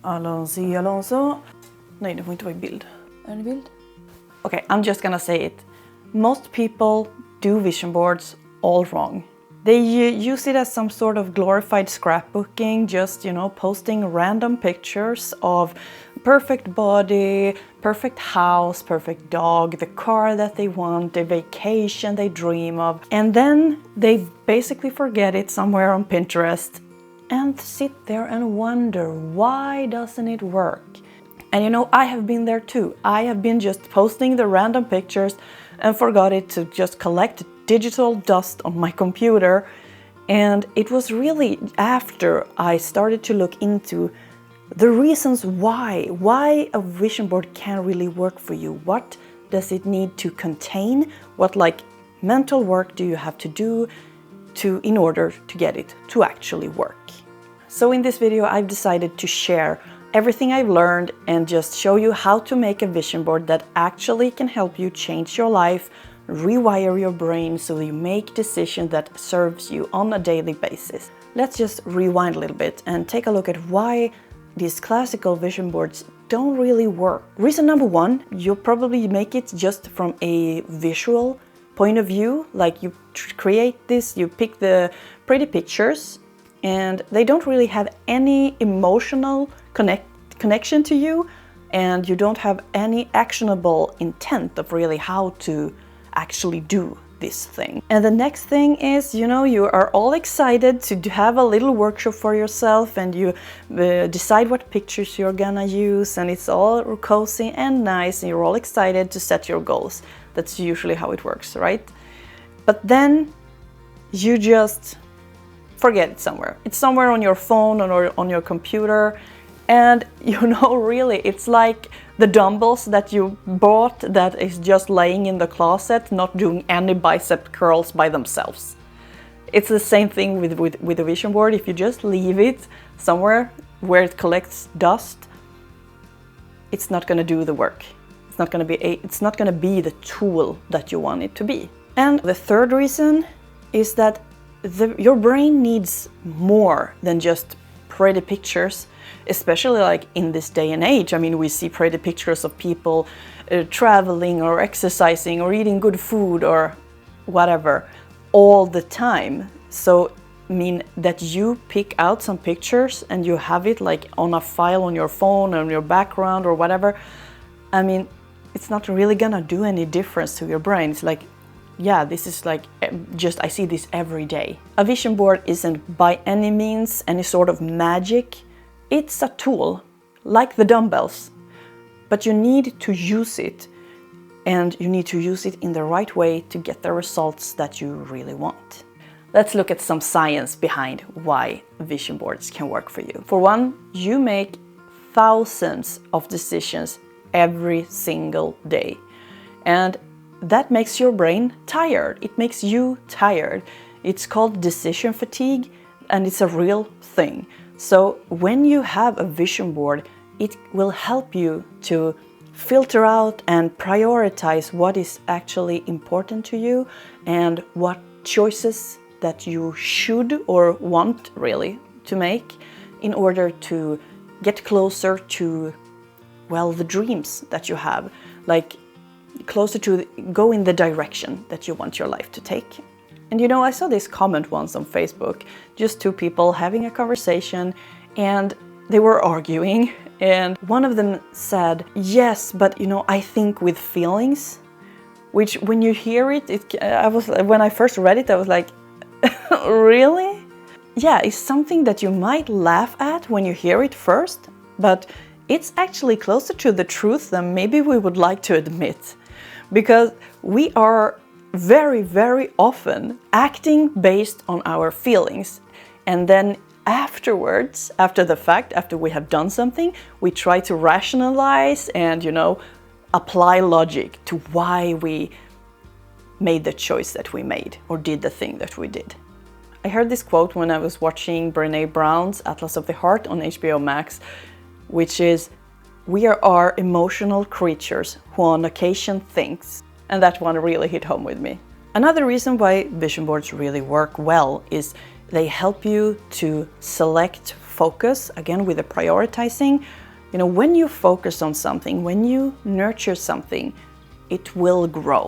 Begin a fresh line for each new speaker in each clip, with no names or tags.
Alonso. Nej, det får inte vara i bild. Är det bild? Okay, I'm just gonna say it. Most people do vision boards all wrong. They use it as some sort of glorified scrapbooking, just, posting random pictures of perfect body, perfect house, perfect dog, the car that they want, the vacation they dream of. And then they basically forget it somewhere on Pinterest and sit there and wonder, why doesn't it work? And I have been there too. I have been just posting the random pictures and forgot it to just collect digital dust on my computer. And it was really after I started to look into the reasons why a vision board can really work for you. What does it need to contain? What mental work do you have to do in order to get it to actually work? So in this video, I've decided to share everything I've learned and just show you how to make a vision board that actually can help you change your life, rewire your brain so you make decisions that serves you on a daily basis. Let's just rewind a little bit and take a look at why these classical vision boards don't really work. Reason number one, you probably make it just from a visual point of view. Like you create this, you pick the pretty pictures, and they don't really have any emotional connection to you, and you don't have any actionable intent of really how to actually do this thing. And the next thing is, you are all excited to have a little workshop for yourself, and you decide what pictures you're gonna use, and it's all cozy and nice, and you're all excited to set your goals. That's usually how it works, right? But then you just forget it somewhere. It's somewhere on your phone or on your computer. And really, it's like the dumbbells that you bought that is just laying in the closet, not doing any bicep curls by themselves. It's the same thing with a vision board. If you just leave it somewhere where it collects dust, it's not going to do the work. It's not going to be the tool that you want it to be. And the third reason is that your brain needs more than just pretty pictures, especially in this day and age. I mean, we see pretty pictures of people traveling or exercising or eating good food or whatever all the time. So, that you pick out some pictures and you have it on a file on your phone, on your background or whatever, it's not really gonna do any difference to your brain. It's yeah, this is I see this every day. A vision board isn't by any means any sort of magic. It's a tool, like the dumbbells, but you need to use it, and you need to use it in the right way to get the results that you really want. Let's look at some science behind why vision boards can work for you. For one, you make thousands of decisions every single day, and that makes your brain tired. It makes you tired. It's called decision fatigue, and it's a real thing. So when you have a vision board, it will help you to filter out and prioritize what is actually important to you and what choices that you should or want really to make in order to get closer to, the dreams that you have. Closer to go in the direction that you want your life to take. And I saw this comment once on Facebook, just two people having a conversation, and they were arguing, and one of them said, yes, but I think with feelings, which when you hear it, when I first read it, I was like, really? Yeah, it's something that you might laugh at when you hear it first, but it's actually closer to the truth than maybe we would like to admit. Because we are very, very often acting based on our feelings. And then afterwards, after the fact, after we have done something, we try to rationalize and, apply logic to why we made the choice that we made or did the thing that we did. I heard this quote when I was watching Brené Brown's Atlas of the Heart on HBO Max, which is, we are emotional creatures who on occasion thinks. And that one really hit home with me. Another reason why vision boards really work well is they help you to select focus, again with the prioritizing, when you focus on something, when you nurture something, it will grow.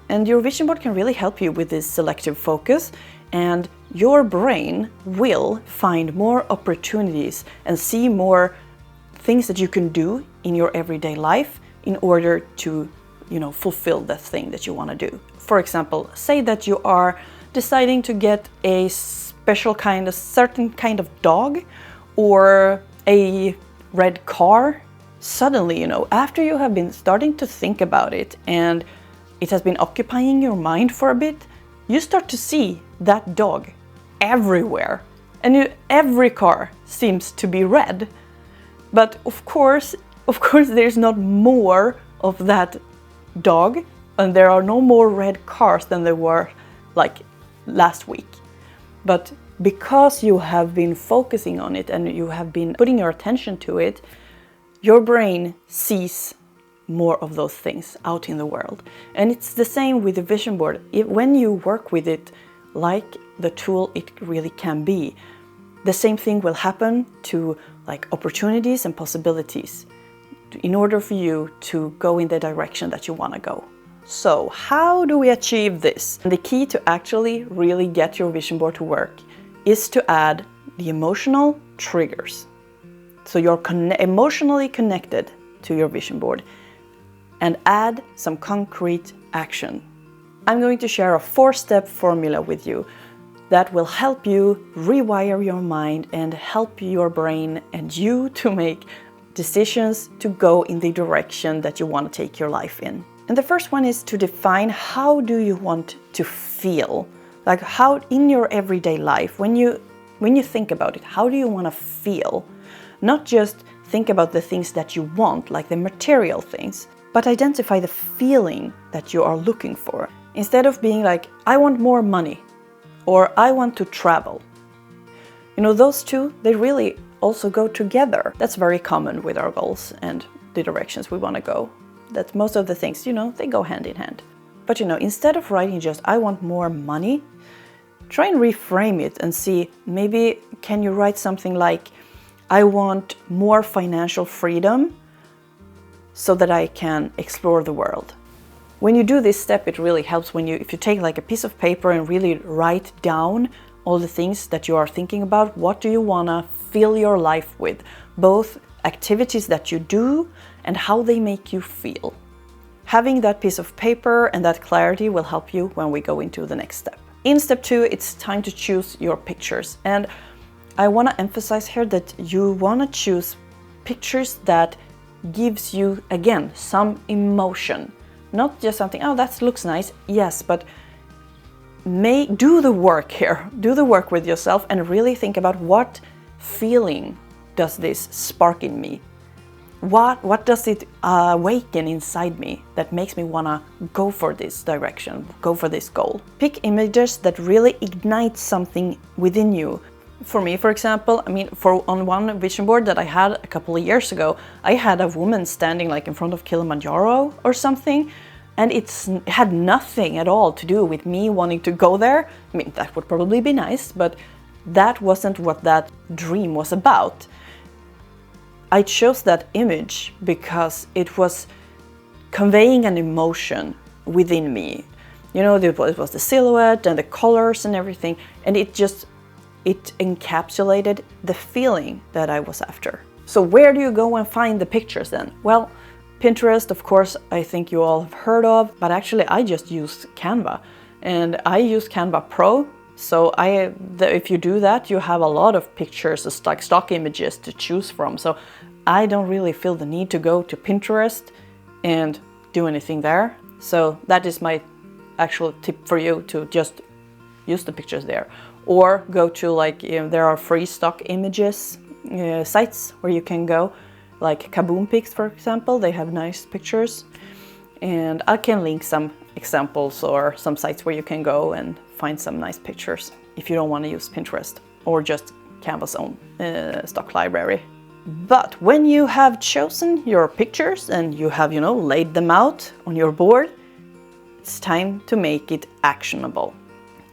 And your vision board can really help you with this selective focus, and your brain will find more opportunities and see more things that you can do in your everyday life in order to, fulfill that thing that you want to do. For example, say that you are deciding to get a certain kind of dog or a red car. Suddenly, after you have been starting to think about it and it has been occupying your mind for a bit, you start to see that dog everywhere. And every car seems to be red. But of course, there's not more of that dog, and there are no more red cars than there were like last week. But because you have been focusing on it and you have been putting your attention to it, your brain sees more of those things out in the world. And it's the same with the vision board. When you work with it like the tool it really can be, the same thing will happen to like opportunities and possibilities in order for you to go in the direction that you want to go. So how do we achieve this? And the key to actually really get your vision board to work is to add the emotional triggers. So you're emotionally connected to your vision board, and add some concrete action. I'm going to share a 4-step formula with you that will help you rewire your mind and help your brain and you to make decisions to go in the direction that you want to take your life in. And the first one is to define, how do you want to feel? Like, how in your everyday life, when you think about it, how do you want to feel? Not just think about the things that you want, like the material things, but identify the feeling that you are looking for. Instead of being like, I want more money, or I want to travel. Those two, they really also go together. That's very common with our goals and the directions we want to go. That most of the things, they go hand in hand. But instead of writing just, I want more money, try and reframe it and see, maybe can you write something like, I want more financial freedom so that I can explore the world. When you do this step, it really helps if you take like a piece of paper and really write down all the things that you are thinking about. What do you want to fill your life with? Both activities that you do and how they make you feel. Having that piece of paper and that clarity will help you when we go into the next step. In step 2, it's time to choose your pictures. And I want to emphasize here that you want to choose pictures that gives you, again, some emotion. Not just something, oh, that looks nice. Yes, but do the work here. Do the work with yourself and really think about, what feeling does this spark in me? What does it awaken inside me that makes me want to go for this direction, go for this goal? Pick images that really ignite something within you. For me, for example, on one vision board that I had a couple of years ago, I had a woman standing like in front of Kilimanjaro or something, and it had nothing at all to do with me wanting to go there. That would probably be nice, but that wasn't what that dream was about. I chose that image because it was conveying an emotion within me. It was the silhouette and the colors and everything, and it encapsulated the feeling that I was after. So where do you go and find the pictures then? Well, Pinterest, of course, I think you all have heard of, but actually I just use Canva, and I use Canva Pro. So if you do that, you have a lot of pictures, like stock images to choose from. So I don't really feel the need to go to Pinterest and do anything there. So that is my actual tip for you, to just use the pictures there. Or go to there are free stock images sites where you can go, like Kaboom Pics, for example. They have nice pictures, and I can link some examples or some sites where you can go and find some nice pictures if you don't want to use Pinterest or just Canva's own stock library. But when you have chosen your pictures and you have, laid them out on your board, it's time to make it actionable.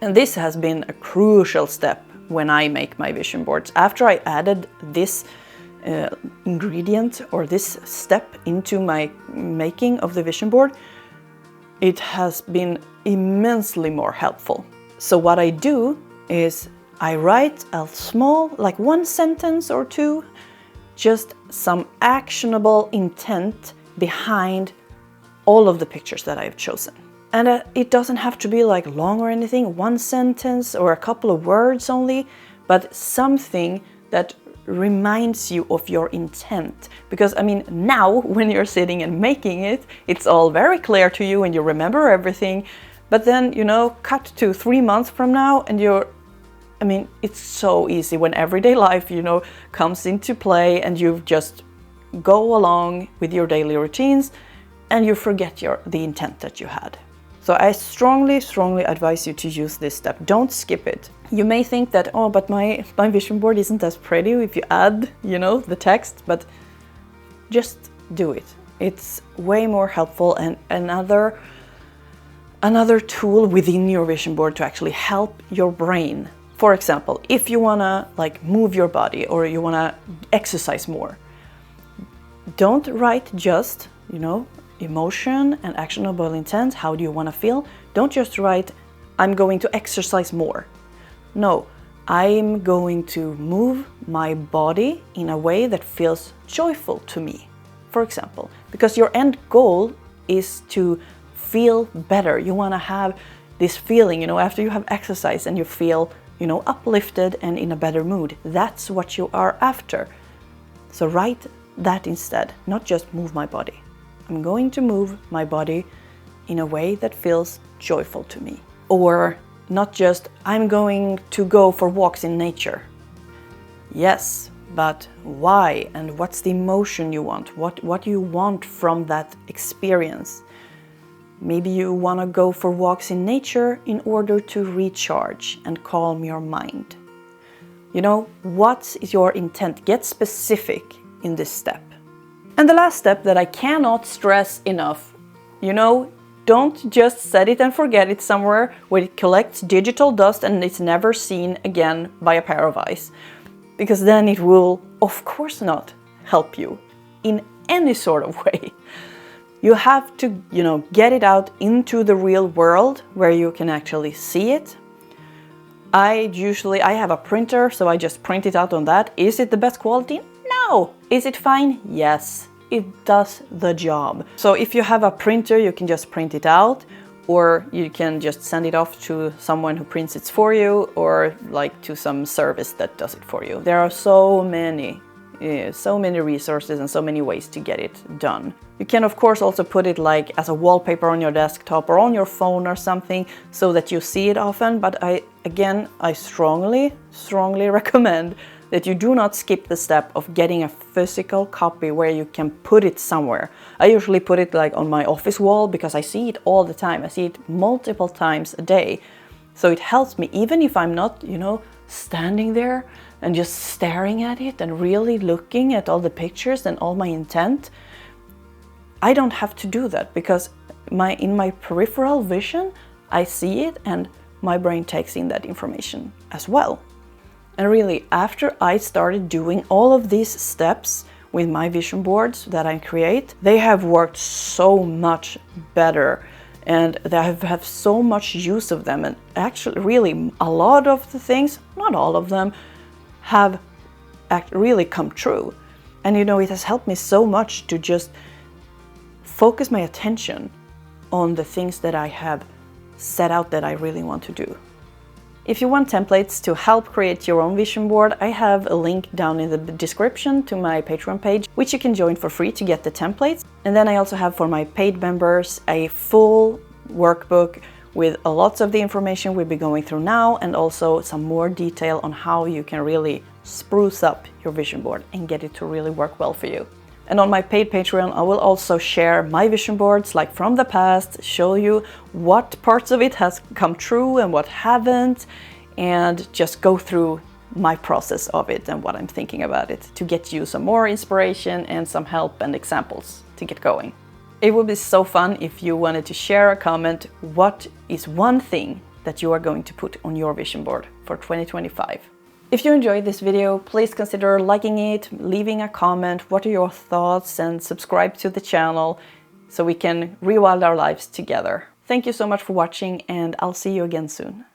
And this has been a crucial step when I make my vision boards. After I added this ingredient or this step into my making of the vision board, it has been immensely more helpful. So what I do is I write a small, like 1 sentence or 2, just some actionable intent behind all of the pictures that I've chosen. And it doesn't have to be like long or anything, 1 sentence or a couple of words only, but something that reminds you of your intent. Because I mean, now when you're sitting and making it, it's all very clear to you and you remember everything. But then, you know, cut to 3 months from now and it's so easy when everyday life, you know, comes into play and you just go along with your daily routines and you forget the intent that you had. So I strongly advise you to use this step. Don't skip it. You may think that, oh, but my vision board isn't as pretty if you add, you know, the text, but just do it. It's way more helpful and another tool within your vision board to actually help your brain. For example, if you wanna like move your body or you wanna exercise more, don't write just, you know, emotion and actionable intent. How do you want to feel? Don't just write, I'm going to exercise more. No, I'm going to move my body in a way that feels joyful to me, for example, because your end goal is to feel better. You want to have this feeling, you know, after you have exercised and you feel, you know, uplifted and in a better mood. That's what you are after. So write that instead, not just move my body. I'm going to move my body in a way that feels joyful to me. Or not just, I'm going to go for walks in nature. Yes, but why? And what's the emotion you want? What do you want from that experience? Maybe you want to go for walks in nature in order to recharge and calm your mind. You know, what is your intent? Get specific in this step. And the last step that I cannot stress enough, you know, don't just set it and forget it somewhere where it collects digital dust and it's never seen again by a pair of eyes. Because then it will, of course, not help you in any sort of way. You have to, you know, get it out into the real world where you can actually see it. I have a printer, so I just print it out on that. Is it the best quality? No. Is it fine? Yes, it does the job. So if you have a printer, you can just print it out, or you can just send it off to someone who prints it for you, or like to some service that does it for you. There are so many resources and so many ways to get it done. You can of course also put it like as a wallpaper on your desktop or on your phone or something so that you see it often, but I strongly recommend that you do not skip the step of getting a physical copy where you can put it somewhere. I usually put it like on my office wall because I see it all the time. I see it multiple times a day. So it helps me, even if I'm not, you know, standing there and just staring at it and really looking at all the pictures and all my intent. I don't have to do that because in my peripheral vision, I see it and my brain takes in that information as well. And really, after I started doing all of these steps with my vision boards that I create, they have worked so much better and I have so much use of them. And actually, really, a lot of the things, not all of them, have really come true. And you know, it has helped me so much to just focus my attention on the things that I have set out that I really want to do. If you want templates to help create your own vision board, I have a link down in the description to my Patreon page, which you can join for free to get the templates. And then I also have for my paid members a full workbook with lots of the information we'll be going through now, and also some more detail on how you can really spruce up your vision board and get it to really work well for you. And on my paid Patreon, I will also share my vision boards like from the past, show you what parts of it has come true and what haven't, and just go through my process of it and what I'm thinking about it to get you some more inspiration and some help and examples to get going. It would be so fun if you wanted to share a comment. What is one thing that you are going to put on your vision board for 2025? If you enjoyed this video, please consider liking it, leaving a comment, what are your thoughts, and subscribe to the channel so we can rewild our lives together. Thank you so much for watching, and I'll see you again soon.